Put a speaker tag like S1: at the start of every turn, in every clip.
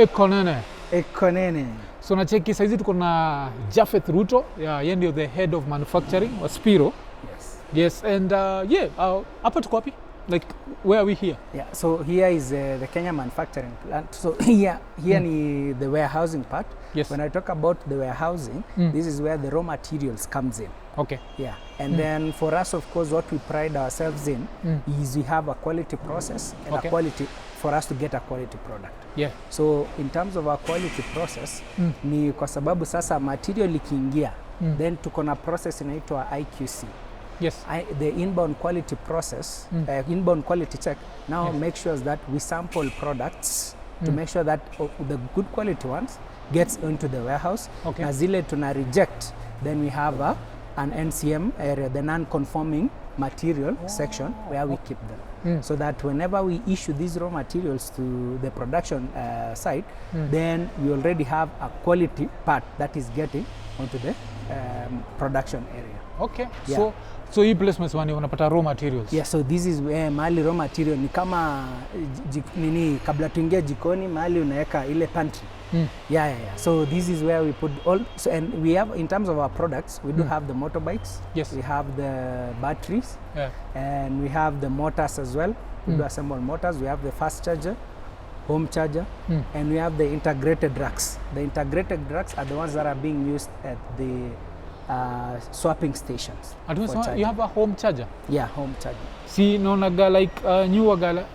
S1: Iko Nini.
S2: Iko Nini.
S1: So nacheki saizi tuko na Japhet Ruto, yeye ndio the head of manufacturing wa Spiro. Yes, and hapa tuko wapi? Like, where are we here?
S2: Yeah, so here is the Kenya manufacturing plant. So here ni the warehousing part.
S1: Yes.
S2: When I talk about the warehousing, this is where the raw materials comes in.
S1: Okay.
S2: Yeah, and then for us, of course, what we pride ourselves in is we have a quality process and a quality for us to get a quality product.
S1: Yeah.
S2: So in terms of our quality process, ni kwa sababu sasa material ikiingia, then tuko na process inaitwa IQC.
S1: Yes.
S2: The inbound quality process, inbound quality check now makes sure that we sample products to make sure that the good quality ones gets into the warehouse.
S1: Okay.
S2: Na zile tuna reject, then we have an NCM area, the non-conforming material section where we keep them. So that whenever we issue these raw materials to the production site, then we already have a quality part that is getting onto the production area.
S1: Okay.
S2: Yeah.
S1: So hii placements wani unapata raw materials.
S2: Yeah, so this is where mahali raw material ni kama nini kabla tuingie jikoni mahali unaweka ile pantry. Yeah. So this is where we put all. So and we have in terms of our products, we do have the motorbikes.
S1: Yes.
S2: We have the batteries.
S1: Yeah.
S2: And we have the motors as well. We do assemble motors. We have the fast charger, home charger, and we have the integrated racks. The integrated racks are the ones that are being used at the swapping stations.
S1: You have a home charger?
S2: Yeah, home charger.
S1: See, naonaga like newer gala,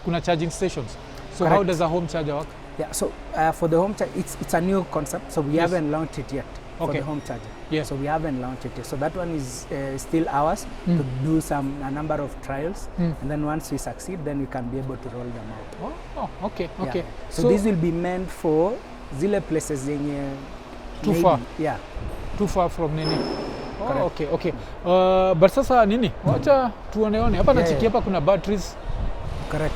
S1: kuna charging stations. So
S2: Correct.
S1: how does a home charger work?
S2: Yeah, so for the home charger, it's a new concept, so we haven't launched it yet for the home charger.
S1: Yeah.
S2: So we haven't launched it yet. So that one is still ours to do a number of trials, and then once we succeed, then we can be able to roll them out.
S1: Oh, okay.
S2: Yeah. So this will be meant for zile places zenye
S1: too far.
S2: Yeah.
S1: Too far from Nini. Oh,
S2: Correct.
S1: okay. But sasa nini? Wacha tuoneone. Hapa nachiki hapa kuna batteries.
S2: Correct.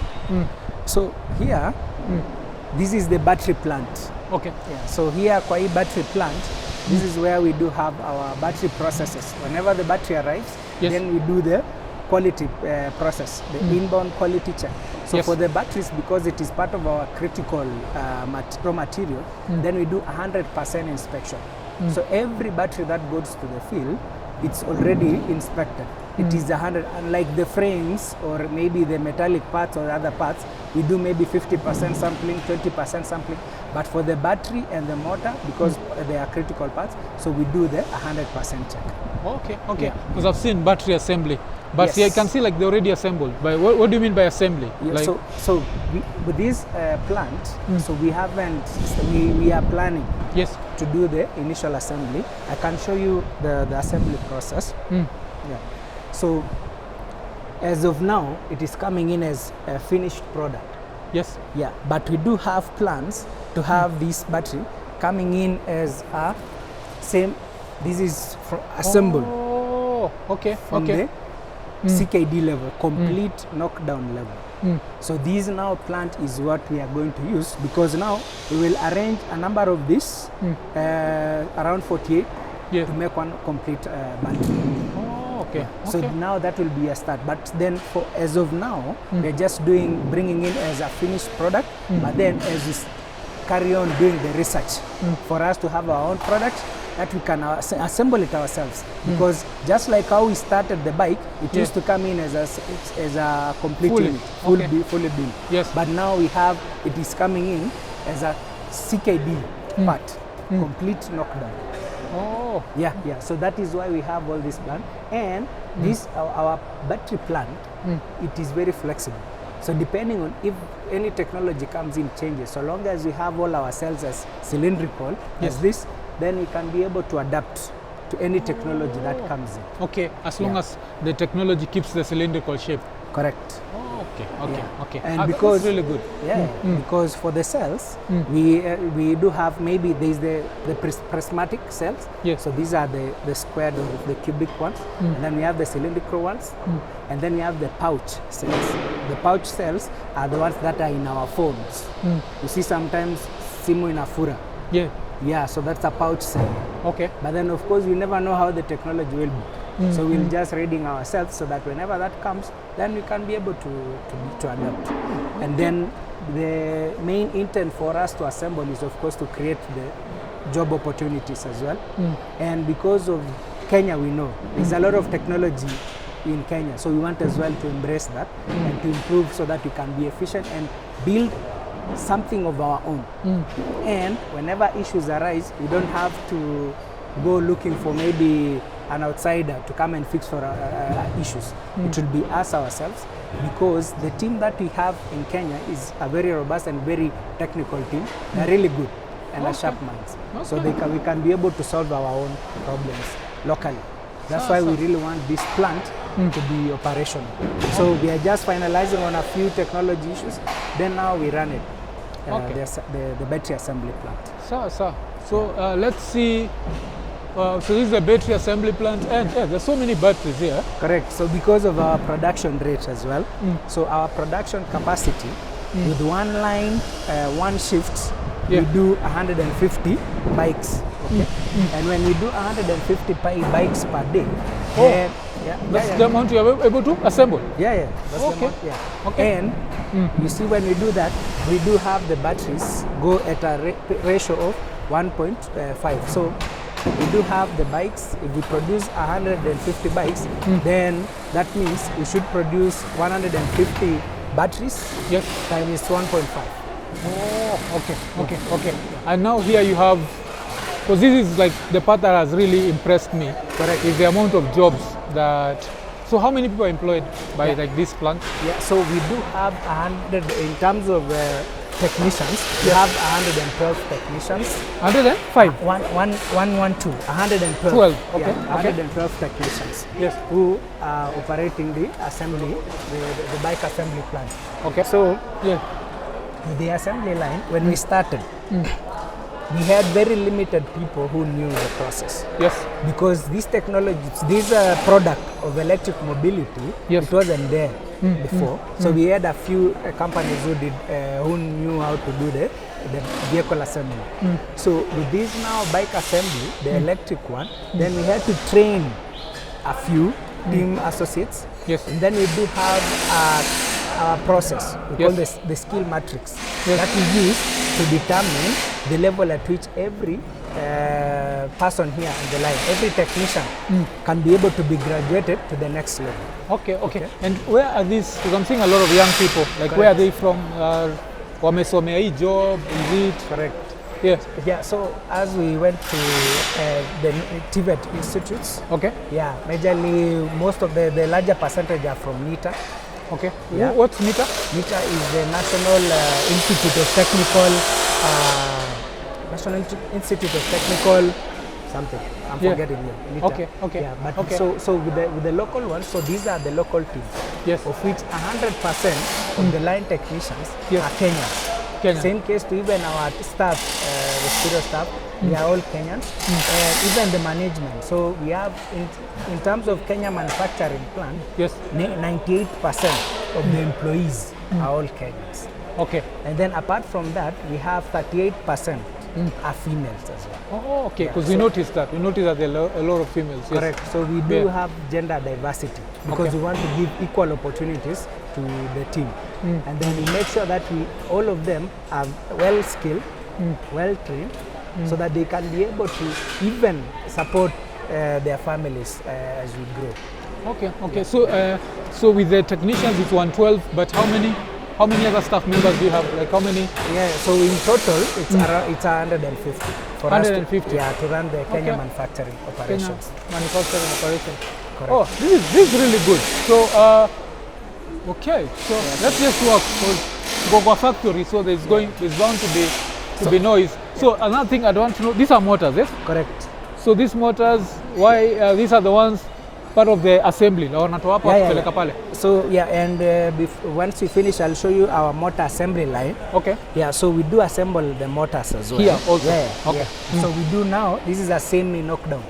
S2: So here, this is the battery plant.
S1: Okay.
S2: Yeah. So here kwa hii battery plant, this is where we do have our battery processes. Whenever the battery arrives, then we do the quality process, the inbound quality check. So for the batteries, because it is part of our critical raw material, then we do 100% inspection. So every battery that goes to the field, it's already inspected. It is 100, unlike the frames or maybe the metallic parts or other parts, we do maybe 50% sampling, 20% sampling. But for the battery and the motor, because they are critical parts, so we do the 100% check.
S1: Okay. Because I've seen battery assembly. But see, I can see like they're already assembled. But what do you mean by assembly?
S2: Yeah,
S1: like
S2: so with this plant, so we haven't, we are planning to do the initial assembly. I can show you the assembly process. Yeah. So as of now, it is coming in as a finished product.
S1: Yes.
S2: Yeah, but we do have plans to have this battery coming in as a same. This is assembled.
S1: Oh, okay.
S2: From the CKD level, complete knockdown level. So this now plant is what we are going to use, because now we will arrange a number of this, around 48, to make one complete battery.
S1: Oh, okay.
S2: So now that will be a start. But then for as of now, we're just bringing in as a finished product, but then as we carry on doing the research for us to have our own product, that we can assemble it ourselves, because just like how we started the bike, it used to come in as a complete unit, fully built.
S1: Yes.
S2: But now it is coming in as a CKD part, complete knockdown.
S1: Oh.
S2: Yeah. So that is why we have all this plan, and this our battery plant, it is very flexible. So depending on if any technology comes in changes, so long as we have all our cells as cylindrical as this, then we can be able to adapt to any technology that comes in.
S1: Okay, as long as the technology keeps the cylindrical shape.
S2: Correct.
S1: Oh, okay.
S2: And because
S1: that's really good.
S2: Because for the cells, we do have, maybe there's the prismatic cells.
S1: Yes.
S2: So these are the squared or the cubic ones, and then we have the cylindrical ones, and then we have the pouch cells. The pouch cells are the ones that are in our phones. You see sometimes simu inafura.
S1: Yeah.
S2: Yeah, so that's a pouch cell.
S1: Okay.
S2: But then of course we never know how the technology will be. So we'll just reading ourselves so that whenever that comes, then we can be able to adapt. And then the main intent for us to assemble is, of course, to create the job opportunities as well. And because of Kenya, we know there's a lot of technology in Kenya, so we want as well to embrace that and to improve so that we can be efficient and build something of our own. And whenever issues arise, we don't have to go looking for maybe an outsider to come and fix for issues. It will be us ourselves, because the team that we have in Kenya is a very robust and very technical team. They're really good and are sharp minds. So we can be able to solve our own problems locally. That's why we really want this plant to be operational. So we are just finalizing on a few technology issues, then now we run it, the battery assembly plant.
S1: So let's see. So this is the battery assembly plant, and there's so many batteries here.
S2: Correct. So because of our production rate as well, so our production capacity with one line, one shift, we do 150 bikes. And when we do 150 bikes per day, that's
S1: the amount you are able to assemble?
S2: That's the amount, And you see, when we do that, we do have the batteries go at a ratio of 1.5. So we do have the bikes. If we produce 150 bikes, then that means we should produce 150 batteries times 1.5.
S1: Okay. And now here you have, because this is like the part that has really impressed me.
S2: Correct.
S1: Is the amount of jobs that. So how many people are employed by like this plant?
S2: So we do have 100 in terms of technicians. We have 112 technicians.
S1: 105?
S2: 112. 112 technicians.
S1: Yes.
S2: Who are operating the assembly, the bike assembly plant.
S1: Okay.
S2: So with the assembly line, when we started, we had very limited people who knew the process.
S1: Yes.
S2: Because this technology, this product of electric mobility, it wasn't there before. So we had a few companies who knew how to do the vehicle assembly. So with this now bike assembly, the electric one, then we had to train a few team associates.
S1: Yes.
S2: And then we do have our process, we call this the skill matrix, that we use to determine the level at which every person here on the line, every technician can be able to be graduated to the next level.
S1: Okay. And where are these? Because I'm seeing a lot of young people. Like, where are they from? Wamesomea hii job? Is it?
S2: Correct.
S1: Yes.
S2: Yeah, so as we went to the TVET institutes, majorly most of the larger percentage are from NITA.
S1: Okay. Yeah. What's NITA?
S2: NITA is the National Institute of Technical, something. I'm forgetting it. NITA.
S1: Okay.
S2: Yeah, but so with the local ones, so these are the local teams.
S1: Yes.
S2: Of which 100% of the line technicians are Kenyans. Same case to even our staff, the Spiro staff, we are all Kenyans, and even the management. So we have, in terms of Kenya manufacturing plant, 98% of the employees are all Kenyans.
S1: Okay.
S2: And then apart from that, we have 38% are females as well.
S1: Because we noticed that. We noticed that there are a lot of females.
S2: Correct. So we do have gender diversity because we want to give equal opportunities to the team. And then we make sure that all of them are well skilled, well trained, so that they can be able to even support their families as we grow.
S1: Okay. So with the technicians it's 112, but how many other staff members do you have? Like how many?
S2: So in total it's around, it's 150 for
S1: 150
S2: us to run the Kenya manufacturing operations.
S1: Manufacturing operations.
S2: Correct.
S1: Oh, this is really good. So so let's just work for Gogo factory. So there's bound to be noise. So another thing I want to know, these are motors, yes?
S2: Correct.
S1: So these motors, why these are the ones part of the assembly?
S2: So and once we finish, I'll show you our motor assembly line.
S1: Okay.
S2: Yeah, so we do assemble the motors as well.
S1: Here also.
S2: Okay. So we do now. This is a semi knockdown.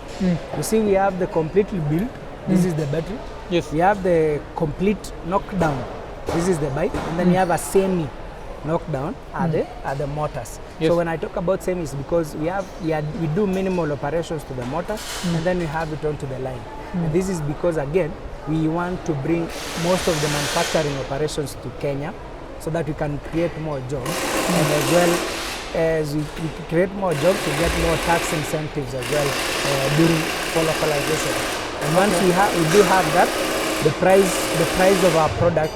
S2: You see, we have the completely built. This is the battery.
S1: Yes.
S2: We have the complete knockdown. This is the bike, and then we have a semi knockdown are the motors.
S1: Yes.
S2: So when I talk about semi, it's because we do minimal operations to the motor, and then we have it onto the line. And this is because, again, we want to bring most of the manufacturing operations to Kenya so that we can create more jobs, and as well as we create more jobs, we get more tax incentives as well during for localization. And once we do have that, the price of our product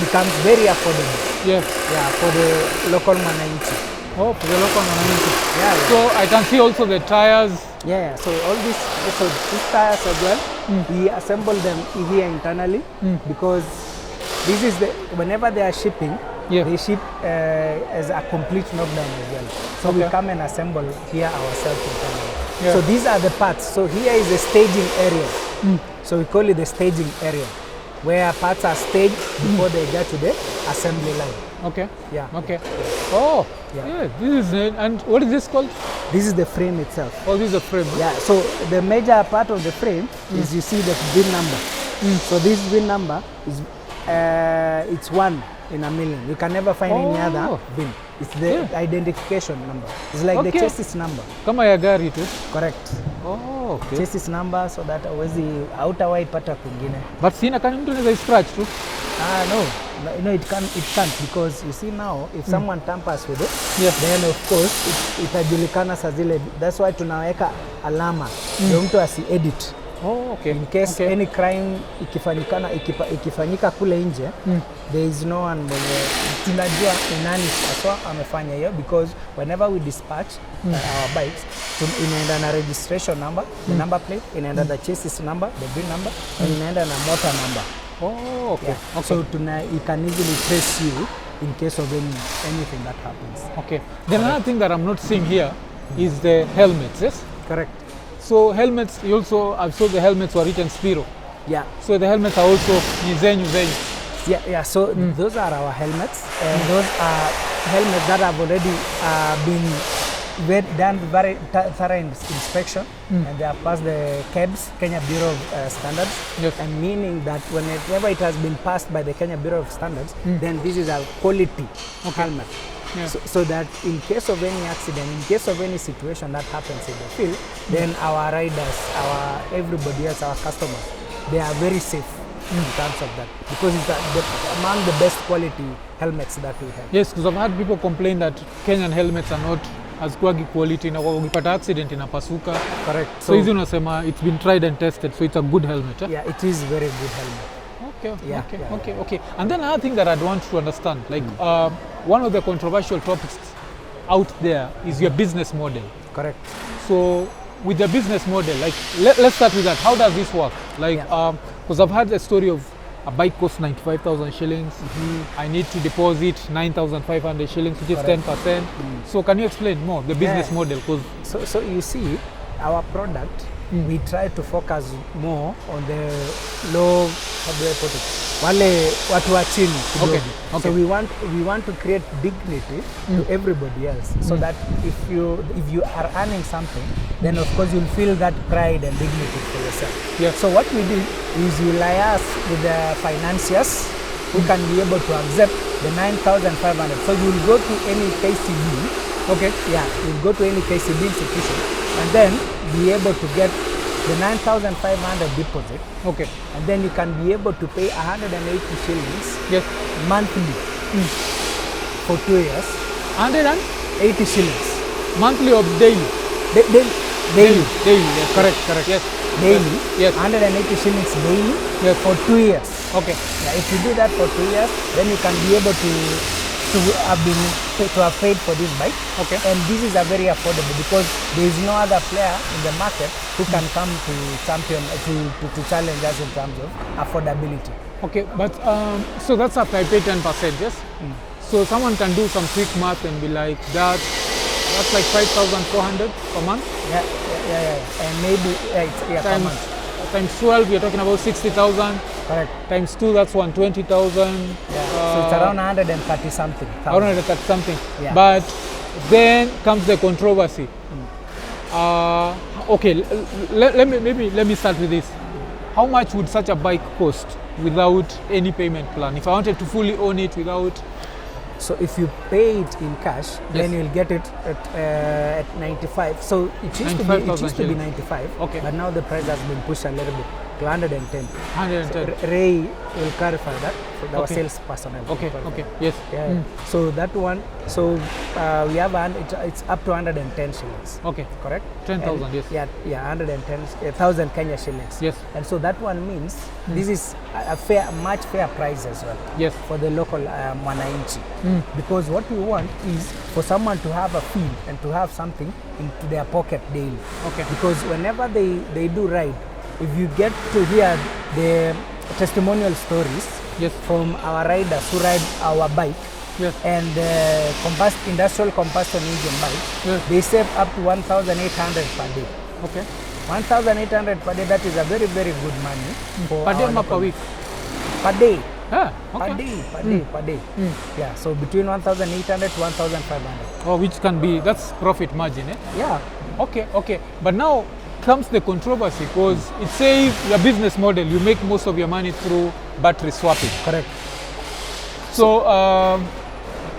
S2: becomes very affordable.
S1: Yes.
S2: Yeah, for the local mananchi.
S1: Oh, for the local mananchi.
S2: Yeah.
S1: So I can see also the tires.
S2: Yeah. So all these tires as well, we assemble them here internally because this is whenever they are shipping, they ship as a complete knockdown as well. So we come and assemble here ourselves internally. Yeah. So these are the parts. So here is the staging area. So we call it the staging area, where parts are staged before they get to the assembly line.
S1: Okay.
S2: Yeah.
S1: Okay. Oh. Yeah. This is it. And what is this called?
S2: This is the frame itself.
S1: Oh, this is the frame.
S2: Yeah. So the major part of the frame is, you see, the VIN number. So this VIN number is it's 1 in a million. You can never find any other VIN. It's the identification number. It's like the chassis number.
S1: Kama ya gari tu.
S2: Correct.
S1: Oh, okay.
S2: Chassis number, so that hautawahi pata kwingine.
S1: But sina kani mtu anaweza scratch tu.
S2: No, it can't because you see now, if someone tampers with it, then of course itajulikana saa zile. That's why tunaweka alama ndio mtu asi-edit.
S1: Oh, okay.
S2: In case any crime ikifanyika kule nje, there is no one mwenye tunajua ni nani aswa amefanya hiyo, because whenever we dispatch our bikes, inaenda na registration number, the number plate, inaenda the chassis number, the VIN number, and inaenda na motor number.
S1: Oh, okay.
S2: Yeah. Okay. So you can easily trace you in case of anything that happens.
S1: Okay. Then another thing that I'm not seeing here is the helmets, yes?
S2: Correct.
S1: So helmets, I saw the helmets were written Spiro.
S2: Yeah.
S1: So the helmets are also Zenyu.
S2: Yeah. So those are our helmets, and those are helmets that have already been done very thorough inspection, and they have passed the KEBS, Kenya Bureau of Standards, and meaning that whenever it has been passed by the Kenya Bureau of Standards, then this is a quality helmet. Yeah. So that in case of any accident, in case of any situation that happens in the field, then our riders, everybody else, our customers, they are very safe in terms of that, because it's among the best quality helmets that we have.
S1: Yes, because I've had people complain that Kenyan helmets are not as quality, na ukipata accident inapasuka.
S2: Correct.
S1: So hizi unasema it's been tried and tested, so it's a good helmet.
S2: Yeah, it is very good helmet.
S1: Okay. And then another thing that I'd want to understand, like one of the controversial topics out there is your business model.
S2: Correct.
S1: So with the business model, like let's start with that. How does this work? Like, because I've had a story of a bike costs 95,000 shillings. I need to deposit 9,500 shillings, which is 10%. So can you explain more the business model?
S2: So you see, our product, we try to focus more on the low, how do I put it? Wale watu wa chini kidogo. So we want to create dignity to everybody else, so that if you are earning something, then of course you'll feel that pride and dignity for yourself. Yeah. So what we do is we liaise with the financiers who can be able to accept the 9,500. So you'll go to any KCB. You'll go to any KCB institution and then be able to get the 9,500 deposit. And then you can be able to pay 180 shillings monthly for 2 years. 180 shillings.
S1: Monthly or daily?
S2: Daily.
S1: Yes. Correct. Yes.
S2: Daily. Yes. 180 shillings daily for 2 years. If you do that for 2 years, then you can be able to have paid for this bike. And this is a very affordable, because there is no other player in the market who can come to to challenge us in terms of affordability.
S1: But so that's after I pay 10%, yes? So someone can do some quick math and be like, that's like 5,400 per month?
S2: Yeah. And maybe per month.
S1: Times 12, you're talking about 60,000.
S2: Correct.
S1: Times 2, that's 120,000.
S2: So it's around 130 something.
S1: Around 130 something.
S2: Yeah.
S1: But then comes the controversy. Let me start with this. How much would such a bike cost without any payment plan? If I wanted to fully own it without...
S2: So if you pay it in cash, then you'll get it at 95. So it used to be 95.
S1: Okay.
S2: But now the price has been pushed a little bit to 110.
S1: 110.
S2: So Ray will clarify that. So our sales personnel.
S1: Okay. Yes.
S2: Yeah. So that one. So we have it's up to 110 shillings.
S1: Okay.
S2: Correct.
S1: 10,000. Yes.
S2: Yeah. 110,000 Kenya shillings.
S1: Yes.
S2: And so that one means this is a much fair price as well.
S1: Yes.
S2: For the local mwananchi. Because what we want is for someone to have a fee and to have something into their pocket daily.
S1: Okay.
S2: Because whenever they do ride, if you get to hear the testimonial stories from our riders who ride our bike and industrial combustion engine bike, they save up to 1,800 per day.
S1: Okay.
S2: 1,800 per day, that is a very, very good money.
S1: Per day or per week?
S2: Per day.
S1: Okay.
S2: Per day. Yeah, so between 1,800 to 1,500.
S1: Oh, which can be, that's profit margin, eh?
S2: Yeah.
S1: Okay. But now comes the controversy, because it says the business model, you make most of your money through battery swapping.
S2: Correct.
S1: So,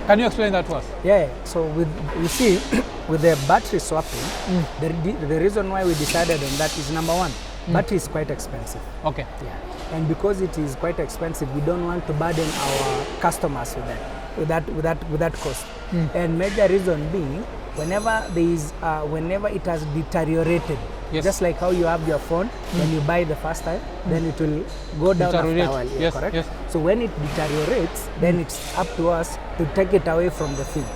S1: can you explain that to us?
S2: Yeah. So you see, with the battery swapping, the reason why we decided on that is number one, battery is quite expensive.
S1: Okay.
S2: Yeah. And because it is quite expensive, we don't want to burden our customers with that cost. And major reason being, whenever it has deteriorated, just like how you have your phone, when you buy the first time, then it will go down after a while.
S1: Yes,
S2: correct?
S1: Yes.
S2: So when it deteriorates, then it's up to us to take it away from the field.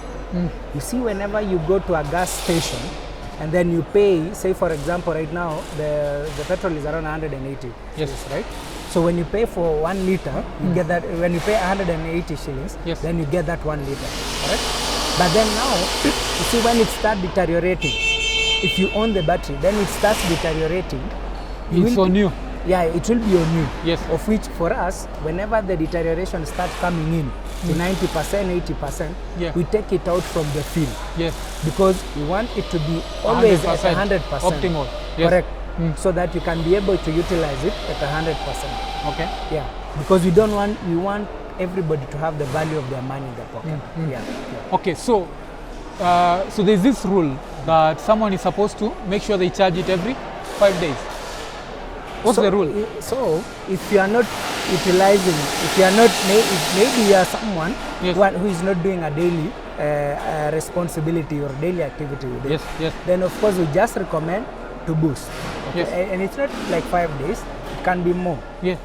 S2: You see, whenever you go to a gas station and then you pay, say for example, right now the petrol is around 180.
S1: Yes.
S2: Right? So when you pay for 1 liter, you get that. When you pay 180 shillings, then you get that 1 liter. Correct? But then now, you see, when it starts deteriorating, if you own the battery, then it starts deteriorating.
S1: It's on you.
S2: Yeah, it will be on you.
S1: Yes.
S2: Of which, for us, whenever the deterioration starts coming in to 90%, 80%, we take it out from the field.
S1: Yes.
S2: Because we want it to be always at 100%.
S1: Optimal. Yes.
S2: Correct. So that you can be able to utilize it at 100%.
S1: Okay.
S2: Yeah. Because we want everybody to have the value of their money in their pocket. Yeah.
S1: Okay. So there's this rule that someone is supposed to make sure they charge it every 5 days. What's the rule?
S2: So if you are not utilizing, if maybe you are someone who is not doing a daily responsibility or daily activity with it, then of course we just recommend to boost. Okay? And it's not like 5 days, it can be more.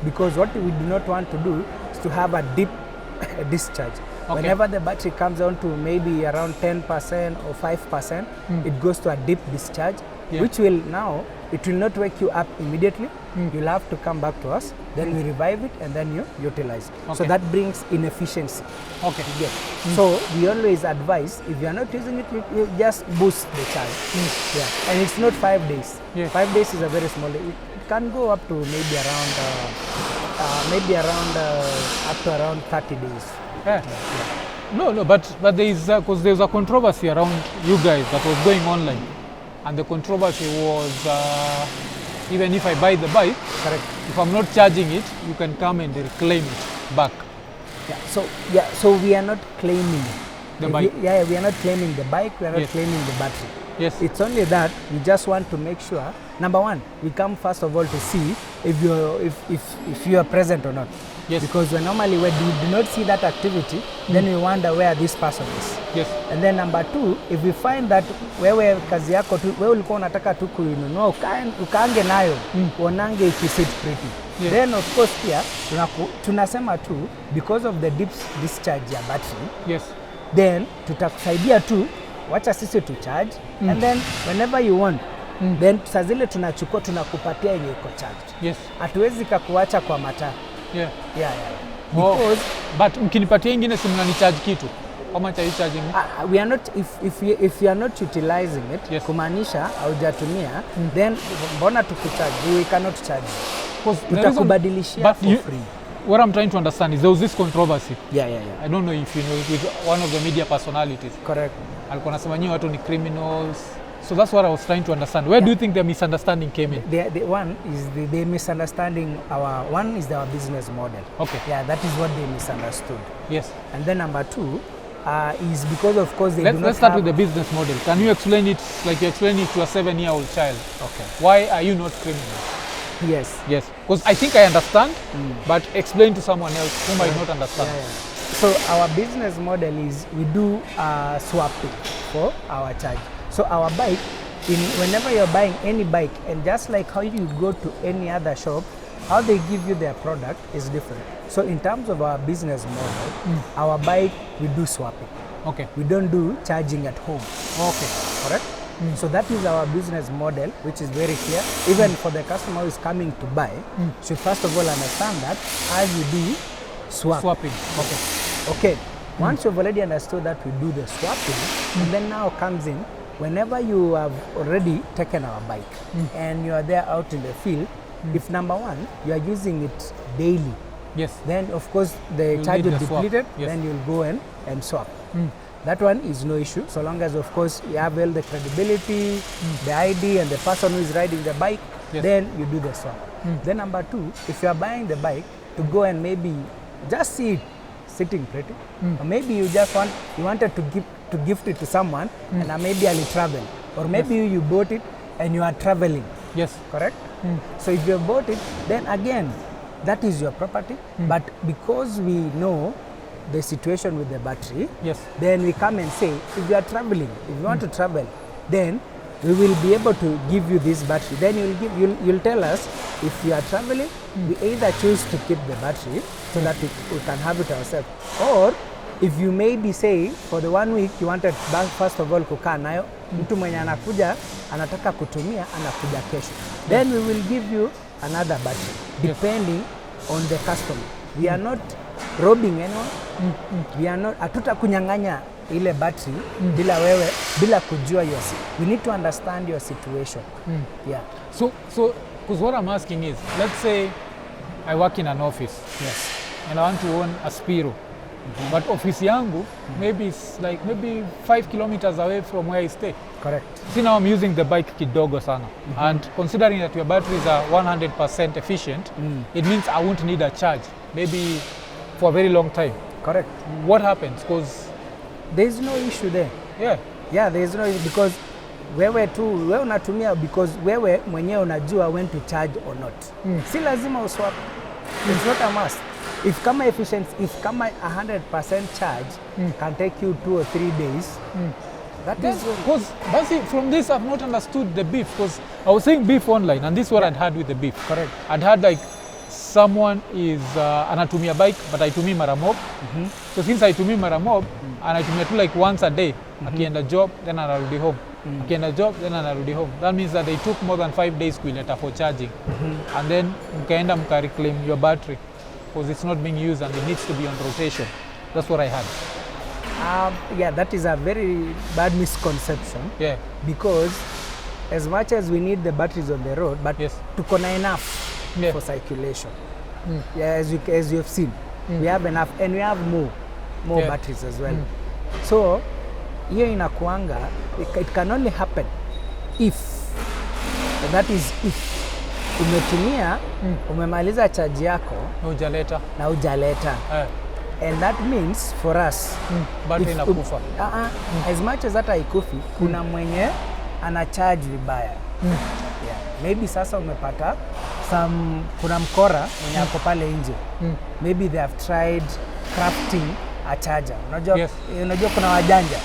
S2: Because what we do not want to do is to have a deep discharge. Whenever the battery comes down to maybe around 10% or 5%, it goes to a deep discharge, which will now, it will not wake you up immediately. You'll have to come back to us, then we revive it and then you utilize it. So that brings inefficiency. So we always advise, if you are not using it, you just boost the charge. And it's not 5 days. 5 days is a very small, it can go up to maybe around up to around 30 days.
S1: No, but there is, because there's a controversy around you guys that was going online. And the controversy was, even if I buy the bike, if I'm not charging it, you can come and reclaim it back.
S2: So we are not claiming
S1: the bike.
S2: We are not claiming the bike, we are not claiming the battery. It's only that we just want to make sure, number one, we come first of all to see if you are present or not. Because normally when we do not see that activity, then we wonder where this person is. And then number two, if we find that wewe kazi yako tu, wewe ulikuwa unataka tu kuinunua ukaange nayo, uonange ikisit pretty. Then of course here, tunasema tu, because of the deep discharge ya battery, then tutakusaidia tu, wacha sisi tu charge, and then whenever you want, then saa zile tunachukua tunakupatia yenye iko charged. Hatuwezi kakuacha kwa mataa. Because
S1: but mkinipatia ingine si mnani-charge kitu. How much are you charging me?
S2: We are not, if you are not utilizing it, kumaanisha haujatumia, then mbona tukucharge? We cannot charge. Tutakubadilishia for free.
S1: What I'm trying to understand is there was this controversy.
S2: I
S1: don't know if you know, with one of the media personalities.
S2: Correct.
S1: Alikuwa anasema nyinyi watu ni criminals. So that's what I was trying to understand. Where do you think the misunderstanding came in?
S2: The one is the misunderstanding. One is our business model.
S1: Okay.
S2: Yeah, that is what they misunderstood.
S1: Yes.
S2: And then number two, is because of course they
S1: Let's start with the business model. Can you explain it like you explain it to a 7-year-old child?
S2: Okay.
S1: Why are you not criminal?
S2: Yes.
S1: Yes. Because I think I understand, but explain to someone else who might not understand.
S2: So our business model is we do swapping for our charge. So our bike, whenever you're buying any bike, and just like how you go to any other shop, how they give you their product is different. So in terms of our business model, our bike, we do swapping.
S1: Okay.
S2: We don't do charging at home.
S1: Okay.
S2: Correct? So that is our business model, which is very clear. Even for the customer who is coming to buy, should first of all understand that as we do swapping. Okay. Once you've already understood that we do the swapping, and then now comes in, whenever you have already taken our bike and you are there out in the field, if number one, you are using it daily,
S1: yes,
S2: then of course the charge will be depleted, then you'll go and swap. That one is no issue, so long as of course you have all the credibility, the ID and the person who is riding the bike, then you do the swap. Then number two, if you are buying the bike to go and maybe just see it sitting pretty, or maybe you just wanted to gift it to someone and maybe I'll travel, or maybe you bought it and you are traveling.
S1: Yes.
S2: Correct? So if you bought it, then again, that is your property, but because we know the situation with the battery, then we come and say, if you are traveling, if you want to travel, then we will be able to give you this battery. Then you'll tell us if you are traveling, we either choose to keep the battery so that we can have it ourselves, or if you maybe say for the 1 week you wanted first of all kukaa nayo, mtu mwenye anakuja anataka kutumia anakuja kesho, then we will give you another battery depending on the customer. We are not robbing anyone. We are not, hatuta kunyang'anya ile battery bila kujua your, we need to understand your situation.
S1: So because what I'm asking is, let's say I work in an office, and I want to own a Spiro, but office yangu maybe it's like maybe 5 kilometers away from where I stay.
S2: Correct.
S1: See, now I'm using the bike kidogo sana, and considering that your batteries are 100% efficient, it means I won't need a charge maybe for a very long time.
S2: Correct.
S1: What happens? Because
S2: there is no issue there. Yeah, there is no issue because wewe unatumia, because wewe mwenyewe unajua when to charge or not. Si lazima uswap. It's not a must. If kama efficiency, if kama 100% charge can take you 2 or 3 days, that is because
S1: from this I've not understood the beef, because I was saying beef online, and this is what I'd had with the beef.
S2: Correct.
S1: I'd had like someone is anatumia bike but aitumii mara mob. So since aitumii mara mob, and aitumia tu like once a day, akienda job then anarudi home. Akienda job then anarudi home. That means that they took more than 5 days kuileta for charging. And then mkaenda mkareclaim your battery because it's not being used and it needs to be on rotation. That's what I had.
S2: Yeah, that is a very bad misconception. Because as much as we need the batteries on the road, but tuko na enough for circulation. As you have seen, we have enough, and we have more batteries as well. So hiyo inakuanga, it can only happen if, that is if umetumia umemaliza charge yako na hujaleta. And that means for us,
S1: battery inakufa.
S2: As much as hata haikufi, kuna mwenye ana charge vibaya. Maybe sasa umepata kuna mkora mwenye ako pale nje. Maybe they have tried crafting a charger. Unajua kuna wajanja.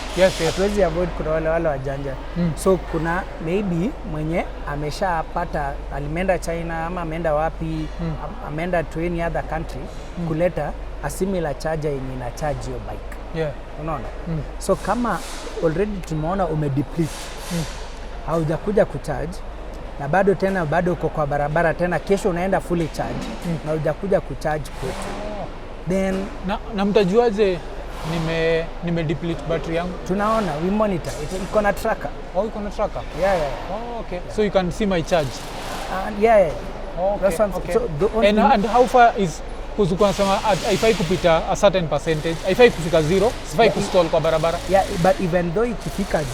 S2: Hatuwezi avoid kuna wale wajanja. So kuna maybe mwenye ameshapata, alimeenda China ama ameenda wapi, ameenda to any other country kuleta a similar charger yenye ina charge your bike. Unaona? So kama already tumeona umedeplete, haujakuja kucharge na bado uko kwa barabara tena, kesho unaenda fully charge na hujakuja kucharge kwetu, then
S1: na mtajuaje nime deplete battery yangu?
S2: Tunaona, we monitor it. Iko na tracker.
S1: Iko na tracker?
S2: Yeah.
S1: Okay. So you can see my charge?
S2: Yeah.
S1: Okay. So and how far is, because uko nasema haifai kupita a certain percentage, haifai kufika 0, sifai kustall kwa barabara?
S2: Yeah, but even though ikifika 0,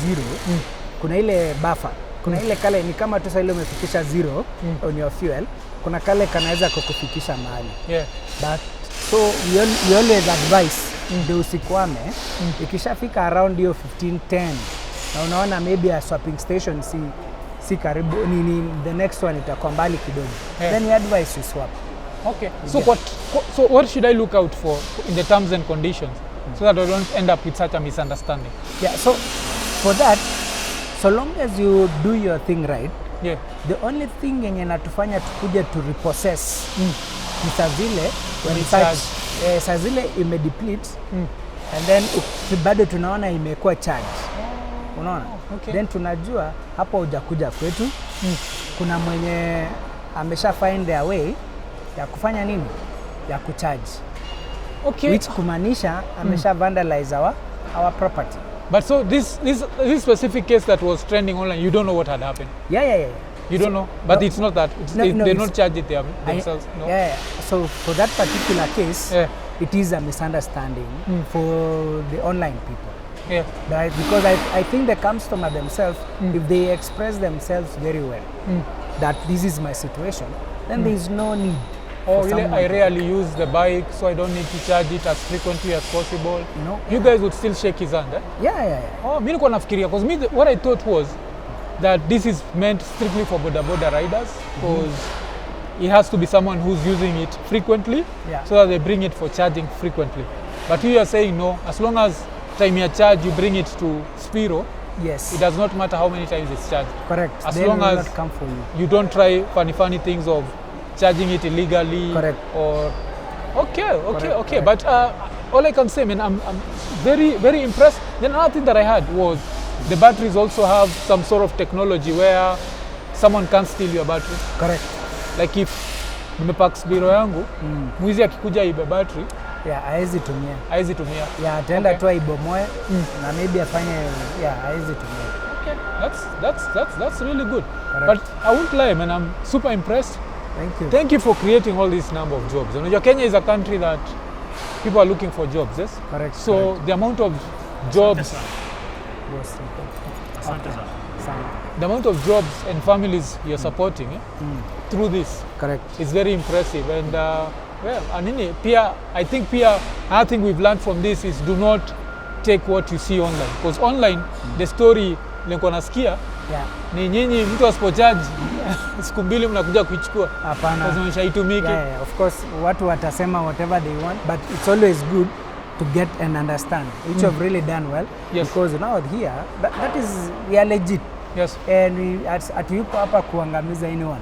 S2: kuna ile buffer. Kuna ile kale ni kama tu sasa ile umefikisha 0 on your fuel, kuna kale kanaweza kukufikisha mahali.
S1: Yeah.
S2: But So we always advise ndio usikwame. Ikishafika around hiyo 15:10 na unaona maybe a swapping station si karibu the next one itakuwa mbali kidogo. Then you advise you swap.
S1: Okay. So what should I look out for in the terms and conditions so that I don't end up with such a misunderstanding?
S2: Yeah, so for that, so long as you do your thing right, the only thing yenye natufanya tukuje to repossess ni saa zile when saa zile imedeplete and then bado tunaona imekuwa charge. Unaona?
S1: Okay.
S2: Then tunajua hapo hujakuja kwetu. Kuna mwenye amesha find their way ya kufanya nini? Ya kucharge.
S1: Okay.
S2: Which kumaanisha amesha vandalize our property.
S1: But so this specific case that was trending online, you don't know what had happened?
S2: Yeah.
S1: You don't know? But no, it's not that. They don't charge it themselves? No?
S2: Yeah. So for that particular case, it is a misunderstanding for the online people.
S1: Yeah.
S2: Right? Because I think the customer themselves, if they express themselves very well, that this is my situation, then there is no need.
S1: Oh, really? I rarely use the bike, so I don't need to charge it as frequently as possible.
S2: No.
S1: You guys would still shake his hand, eh?
S2: Yeah.
S1: Oh, mimi nilikuwa nafikiria, because what I thought was that this is meant strictly for boda riders, because it has to be someone who's using it frequently, so that they bring it for charging frequently. But you are saying no, as long as time you charge, you bring it to Spiro.
S2: Yes.
S1: It does not matter how many times it's charged.
S2: Correct.
S1: As
S2: they
S1: long
S2: will
S1: as
S2: not come for you.
S1: You don't try funny things of charging it illegally.
S2: Correct.
S1: Or okay.
S2: Correct.
S1: But all I can say, man, I'm very, very impressed. Then another thing that I heard was the batteries also have some sort of technology where someone can't steal your battery.
S2: Correct.
S1: Like if nimepack Spiro yangu, mwizi akikuja ibe battery,
S2: haezi tumia.
S1: Yeah,
S2: ataenda tu aibomoe na maybe afanye haezi tumia.
S1: Okay. That's really good.
S2: Correct.
S1: But I won't lie, man, I'm super impressed.
S2: Thank you.
S1: Thank you for creating all this number of jobs. You know, Kenya is a country that people are looking for jobs, yes?
S2: Correct.
S1: So the amount of jobs, the amount of jobs and families you're supporting through this,
S2: correct,
S1: is very impressive. And Anini, I think another thing we've learned from this is do not take what you see online, because online the story nilikuwa nasikia ni nyinyi mtu asipocharge siku mbili mnakuja kuichukua.
S2: Hapana.
S1: Lazima itumike.
S2: Yeah, of course watu watasema whatever they want, but it's always good to get and understand, which have really done well.
S1: Yes.
S2: Because now here that is, we are legit.
S1: Yes.
S2: And we atuyuko hapa kuangamiza anyone.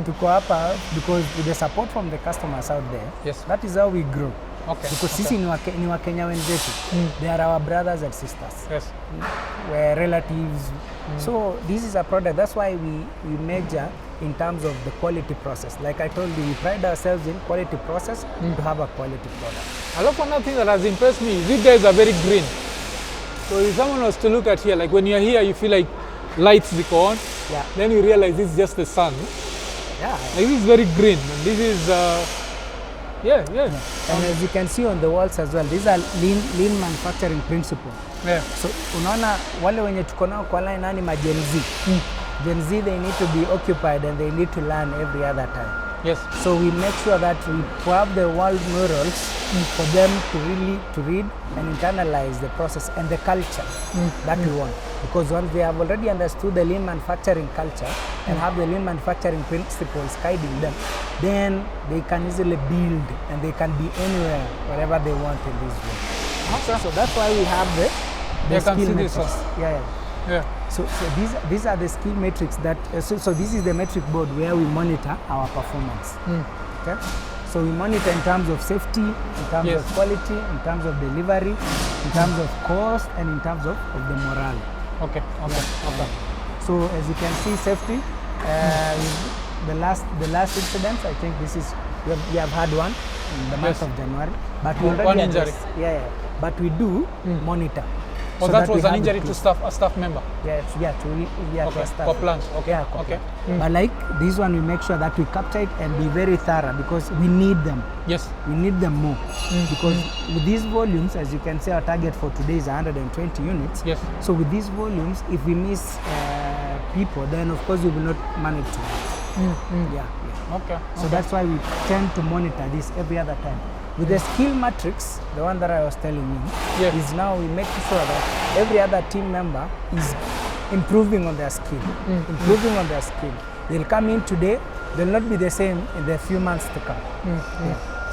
S2: Tuko hapa because with the support from the customers out there.
S1: Yes.
S2: That is how we grow.
S1: Okay.
S2: Because sisi ni Wakenya wenzetu. They are our brothers and sisters.
S1: Yes.
S2: We're relatives. So this is a product. That's why we major in terms of the quality process. Like I told you, we pride ourselves in quality process to have a quality product.
S1: I love another thing that has impressed me is you guys are very green. So if someone was to look at here, like when you're here, you feel like lights go on.
S2: Yeah.
S1: Then you realize it's just the sun.
S2: Yeah.
S1: Like this is very green. And this is yeah.
S2: And as you can see on the walls as well, these are lean manufacturing principle.
S1: Yeah.
S2: So unaona wale wenye tuko nao kwa line nani ma Gen Z. Gen Z, they need to be occupied and they need to learn every other time.
S1: Yes.
S2: So we make sure that we have the world murals for them to really read and internalize the process and the culture that we want. Because once they have already understood the lean manufacturing culture and have the lean manufacturing principles guiding them, then they can easily build and they can be anywhere, wherever they want in this world.
S1: Okay.
S2: So that's why we have the skill matrix.
S1: Yeah.
S2: So these are the skill metrics that, so this is the metric board where we monitor our performance. Okay? So we monitor in terms of safety, in terms of quality, in terms of delivery, in terms of cost, and in terms of the morale.
S1: Okay.
S2: So as you can see, safety, the last incident, I think this is, we have had one in the month of January. But we already
S1: one injury.
S2: But we do monitor.
S1: Oh, so that was an injury to a staff member?
S2: To a staff.
S1: For plant?
S2: Okay. But like this one, we make sure that we capture it and be very thorough because we need them.
S1: Yes.
S2: We need them more. Because with these volumes, as you can see, our target for today is 120 units.
S1: Yes.
S2: So with these volumes, if we miss people, then of course we will not manage to.
S1: Okay.
S2: So that's why we tend to monitor this every other time. With the skill matrix, the one that I was telling you, is now we make sure that every other team member is improving on their skill, They'll come in today, they'll not be the same in the few months to come.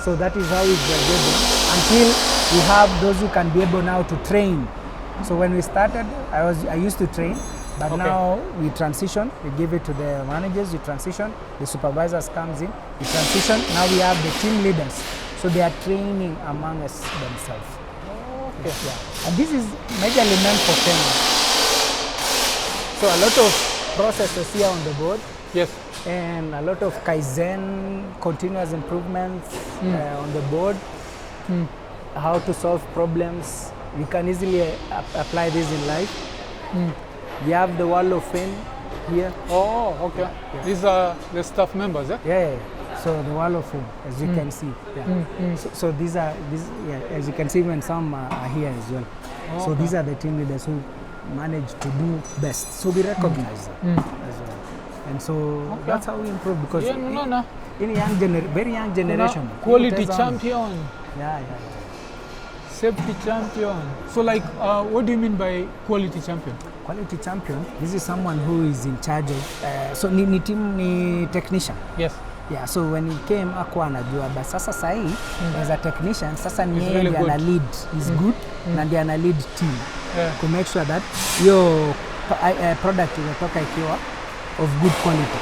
S2: So that is how we graduate until we have those who can be able now to train. So when we started, I used to train, but now we transition, we give it to the managers, we transition, the supervisors comes in, we transition, now we have the team leaders. So they are training among us themselves. And this is majorly meant for Kenya. So a lot of processes here on the board. And a lot of Kaizen, continuous improvements on the board. How to solve problems. You can easily apply this in life. You have the wall of fame here.
S1: These are the staff members,
S2: So the wall of fame, as you can see. So these are, as you can see, when some are here as well. So these are the team leaders who manage to do best. So we recognize them as well. And so that's how we improve, because in very young generation.
S1: Quality champion. Safety champion. So like, what do you mean by quality champion?
S2: Quality champion, this is someone who is in charge of, so ni technician. So when he came hakuwa anajua, but sasa sahi as a technician, sasa ni yeye ndiye ana lead, is good, na ndiye ana lead team to make sure that your product inatoka ikiwa of good quality.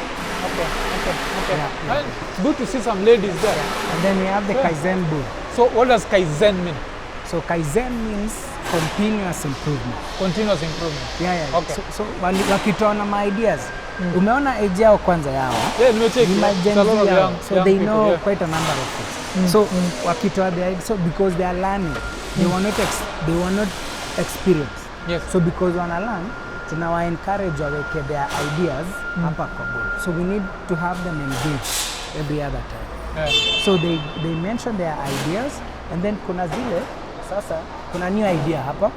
S1: It's good to see some ladies there.
S2: And then we have the Kaizen board.
S1: So what does Kaizen mean?
S2: So Kaizen means continuous improvement.
S1: Continuous improvement.
S2: So wakitoa na my ideas. Umeona age yao kwanza yao. So they know quite a number of things. So wakitoa the idea, so because they are learning, they were not experienced. So because wana learn, tunawa encourage waweke their ideas hapa kwa board. So we need to have them engaged every other time. So they mention their ideas, and then kuna zile sasa kuna new idea hapa.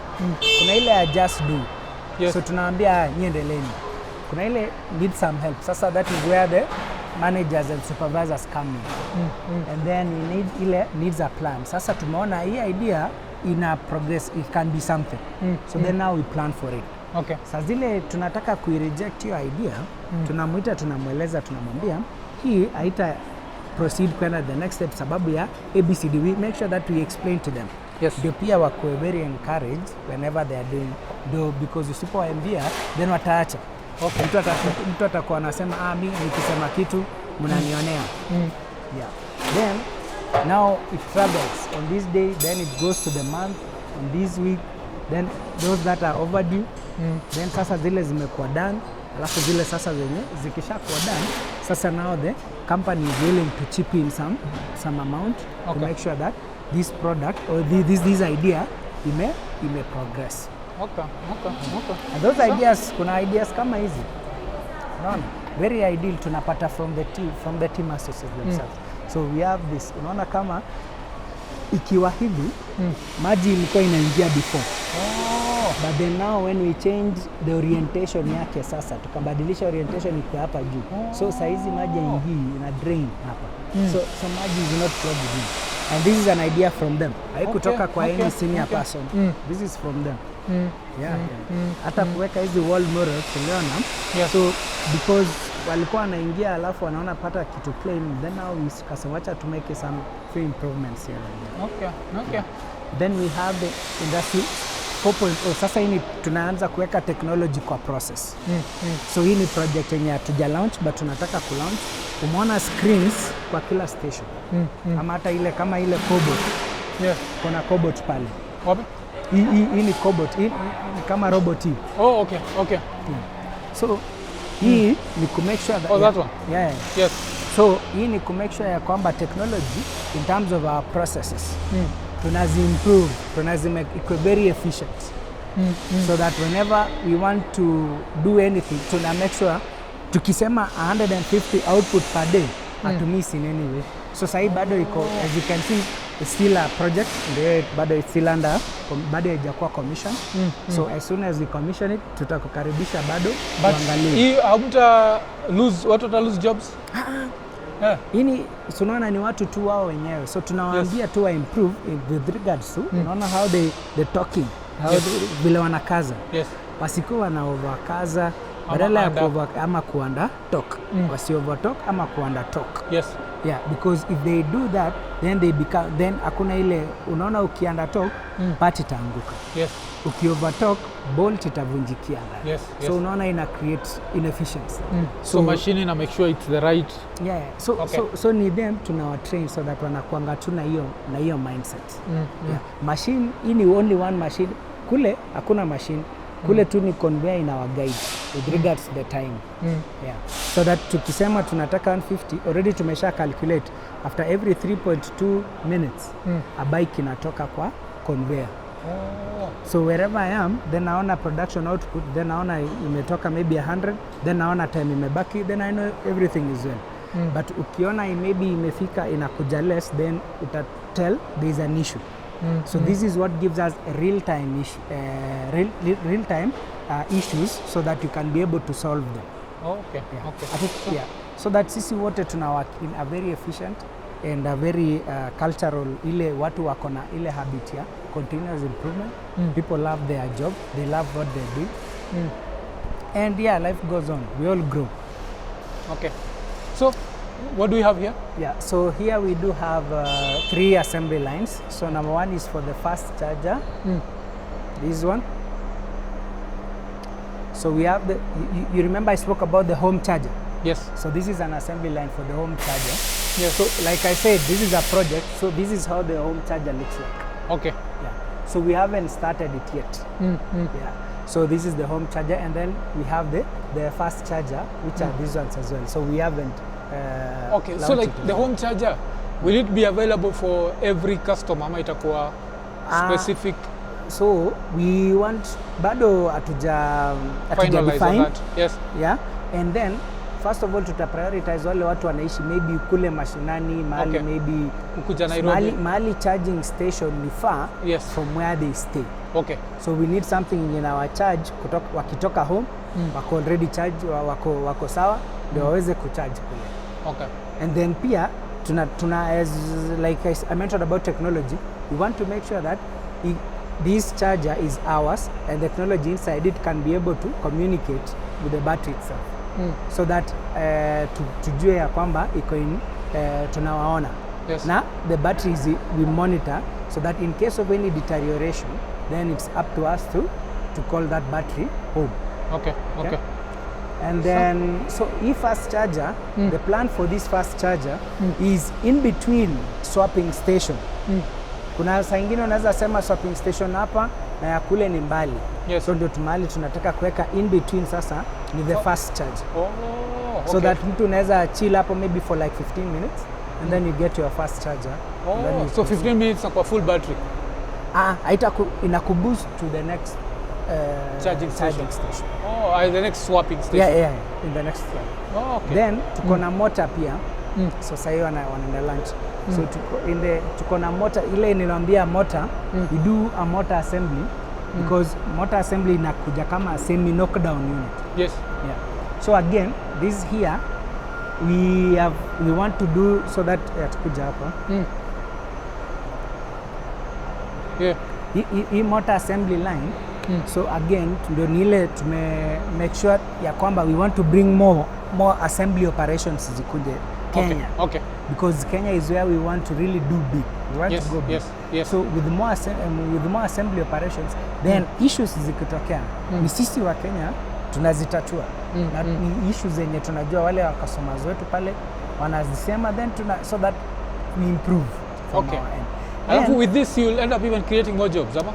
S2: Kuna ile ya just do. So tunaambia niendeleni. Kuna ile need some help. Sasa that is where the managers and supervisors come in. And then you needs a plan. Sasa tumeona hii idea ina progress, it can be something. So then now we plan for it. Sasa zile tunataka kuireject hiyo idea, tunamuita, tunamweleza, tunamwambia hii haita proceed kwenda the next step sababu ya ABCD. We make sure that we explain to them. Ndio pia wako very encouraged whenever they are doing, because usipowaambia then wataacha. Mtu atakuwa anasema mimi nikisema kitu mnanionea. Then now it travels on this day, then it goes to the month, on this week, then those that are overdue, then sasa zile zimekuwa done, alafu zile sasa zenye zikishakuwa done, sasa now the company is willing to chip in some amount to make sure that this product or this idea ime progress. And those ideas, kuna ideas kama hizi, unaona, very ideal tunapata from the team associates themselves. So we have this, unaona kama ikiwa hivi maji ilikuwa inaingia before. But then now when we change the orientation yake, sasa tukabadilisha orientation iko hapa juu. So saizi maji ingii ina drain hapa. So maji is not plugged in. And this is an idea from them. Haikutoka kwa any senior person. This is from them. Hata kuweka hizi wall mirrors tuliona. So because walikuwa wanaingia alafu wanaona pata kitu plain, then now we kasawacha to make some few improvements here. Then we have the industry 4.0. Sasa hii tunaanza kuweka technology kwa process. So hii ni project yenye hatuja launch but tunataka ku launch. Umeona screens kwa kila station. Ama hata ile kama ile cobot. Kuna cobot pale. Hii ni cobot. Hii ni kama robot hii. So hii ni ku make sure that
S1: that one.
S2: So hii ni ku make sure ya kwamba technology in terms of our processes tunazi-improve, tunazi-make iko very efficient. So that whenever we want to do anything, tuna make sure tukisema 150 output per day hatumiss in any way. So sahi bado iko, as you can see, it's still a project, bado it's still under, bado haijakuwa commission. So as soon as we commission it, tutakukaribisha bado kuangalia.
S1: Hii hamta lose, watu wata lose jobs?
S2: Ini tunaona ni watu tu wao wenyewe, so tunawaambia tu wa improve with regards to unaona how they talking, how vile wanakaza, wasikuwa wana overkaza badala ya ama kuanda talk, wasi over talk ama kuanda talk. Because if they do that then they become, then hakuna ile unaona ukianda talk part itaanguka, ukiover talk bolt itavunjikia ndani, so unaona ina create inefficiency.
S1: So machine ina make sure it's the right
S2: so ni them tunawa train so that wanakuanga tu na hiyo mindset. Machine hii ni only one machine, kule hakuna machine, kule tu ni conveyor in our guide with regards to the time. So that tukisema tunataka 150 already tumesha calculate after every 3.2 minutes a bike inatoka kwa conveyor. So wherever I am, then naona production output, then naona imetoka maybe 100, then naona time imebaki, then I know everything is well. But ukiona maybe imefika inakuja less, then utatel there is an issue. So this is what gives us a real-time issue, real-time issues, so that you can be able to solve them. So that sisi wote tuna work in a very efficient and a very cultural, ile watu wako na ile habit ya continuous improvement. People love their job, they love what they do, and life goes on, we all grow.
S1: So what do we have here?
S2: So here we do have 3 assembly lines. So number 1 is for the fast charger, this one. So we have the, you remember I spoke about the home charger? So this is an assembly line for the home charger. So like I said, this is a project, so this is how the home charger looks like. So we haven't started it yet. So this is the home charger, and then we have the fast charger, which are these ones as well. So we haven't
S1: so like the home charger, will it be available for every customer ama itakuwa specific?
S2: So we want bado atuja define and then first of all tuta prioritize wale watu wanaishi maybe kule mashinani mahali maybe
S1: kukuja Nairobi,
S2: mahali charging station ni far from where they stay. So we need something in our charge wakitoka home wako already charge, wako sawa ndio waweze kucharge kule. And then pia tuna as like I mentioned about technology, we want to make sure that this charger is ours and the technology inside it can be able to communicate with the battery itself. So that tujue ya kwamba iko in tunawaona na the batteries we monitor, so that in case of any deterioration then it's up to us to call that battery home. And then so fast charger, the plan for this fast charger is in between swapping station. Kuna saa ingine unaweza sema swapping station hapa na ya kule ni mbali. So ndio tumali tunataka kuweka in between, sasa ni the fast charge. So that mtu unaweza chill hapo maybe for like 15 minutes and then you get your fast charger.
S1: So 15 minutes kwa full battery?
S2: Inakuboost to the next
S1: charging station. The next swapping station.
S2: In the next one. Then tuko na motor pia. So sasa hiyo wanaenda lunch. So tuko na motor ile niliwaambia motor, we do a motor assembly because motor assembly inakuja kama semi knockdown unit. So again, this here we want to do so that tukuja hapa. Hii motor assembly line. So again ndio ni ile tume make sure ya kwamba we want to bring more assembly operations zikuje Kenya. Because Kenya is where we want to really do big. We want to go big. So with more assembly operations, then issues zikitokea ni sisi wa Kenya tunazitatua. Na ni issues zenye tunajua wale wa customers wetu pale wanazisema, then so that we improve from our end.
S1: And with this you'll end up even creating more jobs, ama?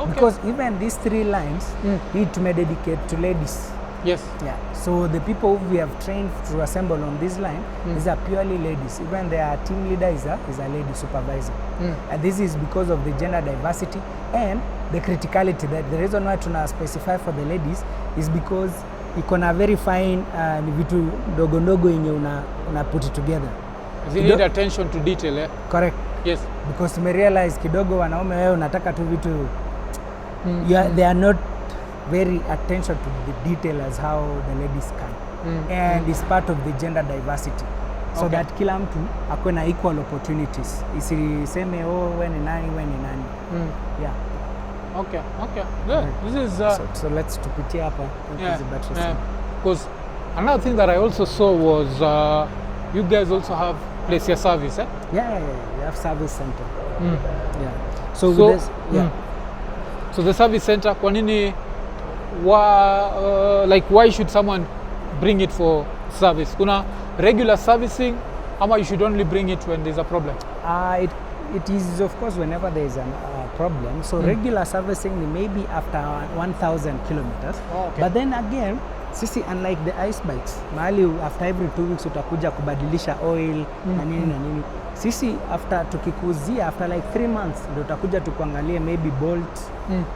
S2: Because even these 3 lines need to be dedicated to ladies. So the people who we have trained to assemble on this line, these are purely ladies. Even their team leader is a lady supervisor. And this is because of the gender diversity and the criticality. That the reason why tuna specify for the ladies is because iko na very fine ni vitu ndogo ndogo yenye una put it together.
S1: They need attention to detail,
S2: Correct. Because we realize kidogo wanaume wewe unataka tu vitu they are not very attention to the detail as how the ladies can. And it's part of the gender diversity. so that kila mtu akuwe na equal opportunities, isiseme wewe ni nani. Yeah.
S1: Okay. Yeah. This is
S2: so let's tupitie hapa
S1: yeah. Because another thing that I also saw was you guys also have place your service, eh?
S2: Yeah. We have service center. Yeah.
S1: So the service center, kwa nini why should someone bring it for service? Kuna regular servicing, ama you should only bring it when there's a problem?
S2: It is of course whenever there is a problem. So regular servicing maybe after 1,000 kilometers. But then again, sisi unlike the ice bikes, mahali after every 2 weeks utakuja kubadilisha oil na nini. Sisi after tukikuzia after like 3 months ndio utakuja tukuangalie maybe bolt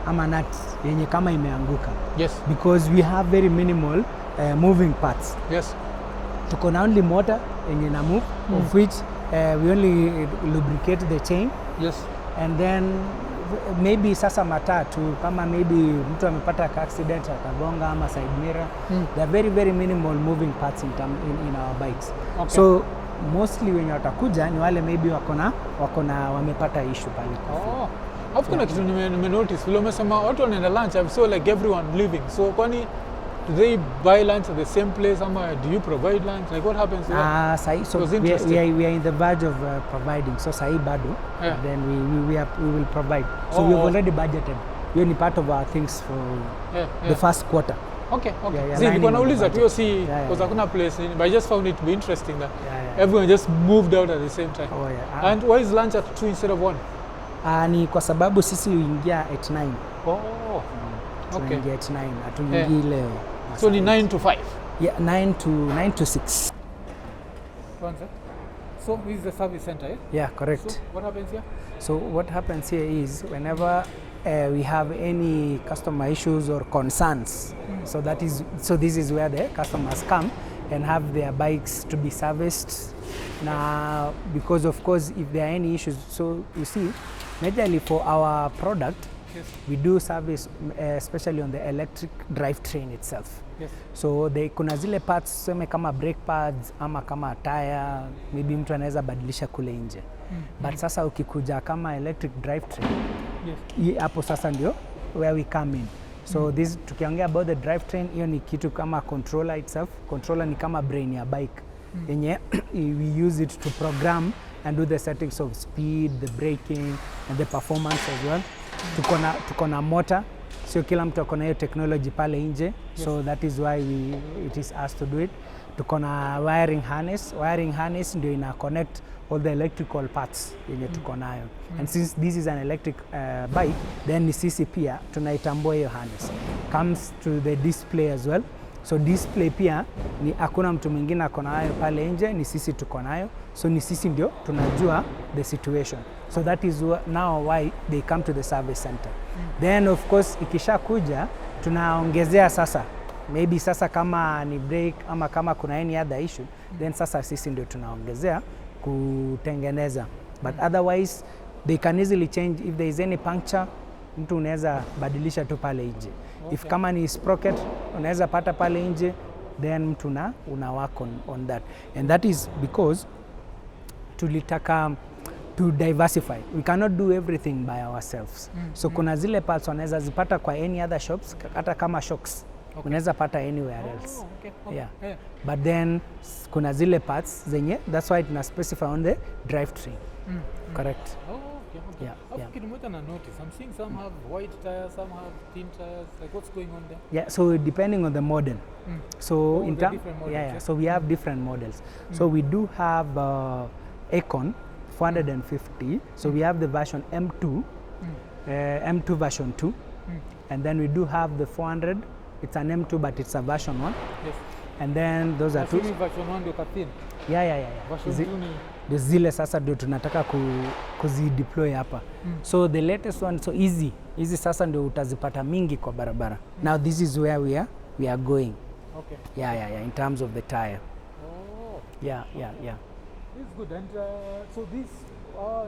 S2: ama nuts yenye kama imeanguka.
S1: Yes.
S2: Because we have very minimal moving parts.
S1: Yes.
S2: Tuko na only motor yenye na move, of which we only lubricate the chain.
S1: Yes.
S2: And then maybe sasa matatu kama maybe mtu amepata accident akagonga ama side mirror, there are very very minimal moving parts in our bikes.
S1: Okay.
S2: So mostly wenye watakuja ni wale maybe wakona wamepata issue pale.
S1: Alafu kuna kitu nime notice vile umesema watu wanaenda lunch, I saw like everyone leaving. So kwani do they buy lunch at the same place, ama do you provide lunch? Like what happens there?
S2: So we are in the verge of providing. So sahi bado, then we will provide. So we've already budgeted. Hiyo ni part of our things for the first quarter.
S1: Okay. See, nilikuwa nauliza tu si because hakuna place, but I just found it to be interesting that everyone just moved out at the same time. And why is lunch at 2 instead of 1?
S2: Ni kwa sababu sisi huingia at 9.
S1: Okay.
S2: Tunaingia at 9, hatuingii leo.
S1: So ni 9 to 5?
S2: Yeah, 9 to 6.
S1: So this is the service center, eh?
S2: Yeah, correct.
S1: So what happens here?
S2: So what happens here is whenever we have any customer issues or concerns, so this is where the customers come and have their bikes to be serviced. Now, because of course if there are any issues, so you see, majorly for our product, we do service especially on the electric drivetrain itself.
S1: Yes.
S2: So kuna zile parts seme kama brake pads ama kama tire, maybe mtu anaweza badilisha kule nje. But sasa ukikuja kama electric drivetrain, hapo sasa ndio where we come in. So this tukiongea about the drivetrain, hiyo ni kitu kama controller itself. Controller ni kama brain ya bike yenye we use it to program and do the settings of speed, the braking and the performance as well. Tuko na motor, sio kila mtu akona hiyo technology pale nje. So that is why it is us to do it. Tuko na wiring harness ndio ina connect all the electrical parts yenye tuko nayo. And since this is an electric bike, then ni sisi pia tunaitambua hiyo harness. Comes to the display as well. So display pia ni hakuna mtu mwingine akona nayo pale nje, ni sisi tuko nayo. So ni sisi ndio tunajua the situation. So that is now why they come to the service center. Then of course ikisha kuja tunaongezea sasa, maybe sasa kama ni brake ama kama kuna any other issue, then sasa sisi ndio tunaongezea kutengeneza. But otherwise they can easily change. If there is any puncture, mtu unaweza badilisha tu pale nje. If kama ni sprocket unaweza pata pale nje, then mtu una work on that. And that is because tulitaka to diversify. We cannot do everything by ourselves. So kuna zile parts unaweza zipata kwa any other shops, hata kama shocks unaweza pata anywhere else. Yeah. But then kuna zile parts zenye, that's why tuna specify on the drivetrain. Correct. Yeah.
S1: I'm seeing some have white tires, some have thin tires. Like what's going on there?
S2: Yeah, so depending on the model. So
S1: in terms,
S2: so we have different models. So we do have Icon 450. So we have the version M2, M2 version 2, and then we do have the 400. It's an M2, but it's a version 1.
S1: Yes.
S2: And then those are two.
S1: Version 1 ndio kathin.
S2: Yeah.
S1: Version 2 ni
S2: zile sasa ndio tunataka kuzideploy hapa. So the latest one, so easy sasa ndio utazipata mingi kwa barabara. Now this is where we are going.
S1: Okay.
S2: Yeah, in terms of the tire. Yeah.
S1: This is good. And so this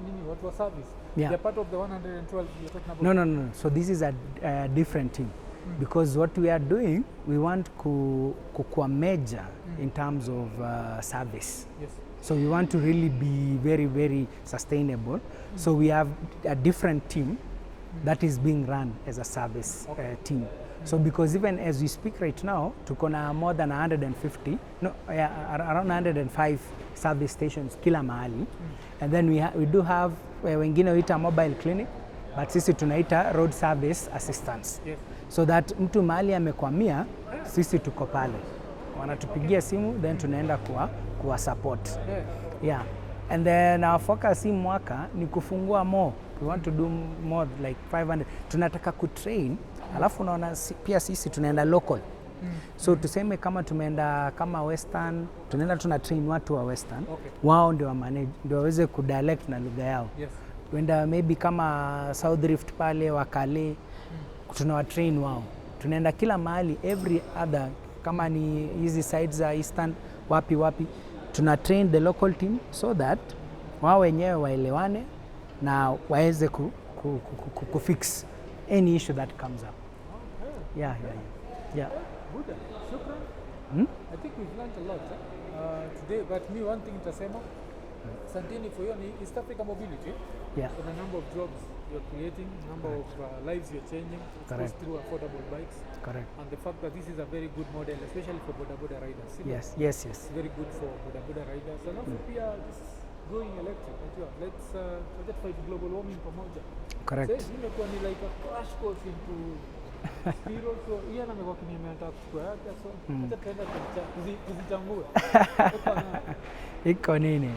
S1: Nini, what was service?
S2: Yeah.
S1: They're part of the 112 you're talking about?
S2: No. So this is a different thing. Because what we are doing, we want kukua major in terms of service.
S1: Yes.
S2: So we want to really be very, very sustainable. So we have a different team that is being run as a service team. So because even as we speak right now, tuko na more than 150, around 105 service stations kila mahali. And then we do have wengine huita mobile clinic, but sisi tunaita road service assistance. Yes. So that mtu mahali amekwamia, sisi tuko pale. Wanatupigia simu, then tunaenda kuwa support. Yeah. And then our focus hii mwaka ni kufungua more. We want to do more like 500. Tunataka kutrain, alafu unaona pia sisi tunaenda local. So tuseme kama tumeenda kama Western, tunaenda tunatrain watu wa Western. Wao ndio wa manage, ndio waweze kudialect na lugha yao. Yes. Tuenda maybe kama South Rift pale wakale, tunawatrain wao. Tunaenda kila mahali every other, kama ni hizi sides za Eastern wapi tuna train the local team so that wao wenyewe waelewane na waweze kufix any issue that comes up. Yeah.
S1: Good. Shukran. I think we've learned a lot today, but me one thing nitasema, asanteni for your East Africa mobility.
S2: Yeah.
S1: For the number of jobs you're creating, number of lives you're changing, of course through affordable bikes. Correct. And the fact that this is a very good model, especially for boda riders.
S2: Yes.
S1: It's very good for boda riders. And also this is going electric. Let's fight global warming pamoja.
S2: Correct.
S1: So imekuwa ni like a crash course into Spiro. So Ian amekuwa kinimeata kuchukua yake, so acha tuenda kuzichambua.
S2: Iko nini?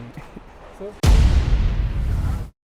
S1: So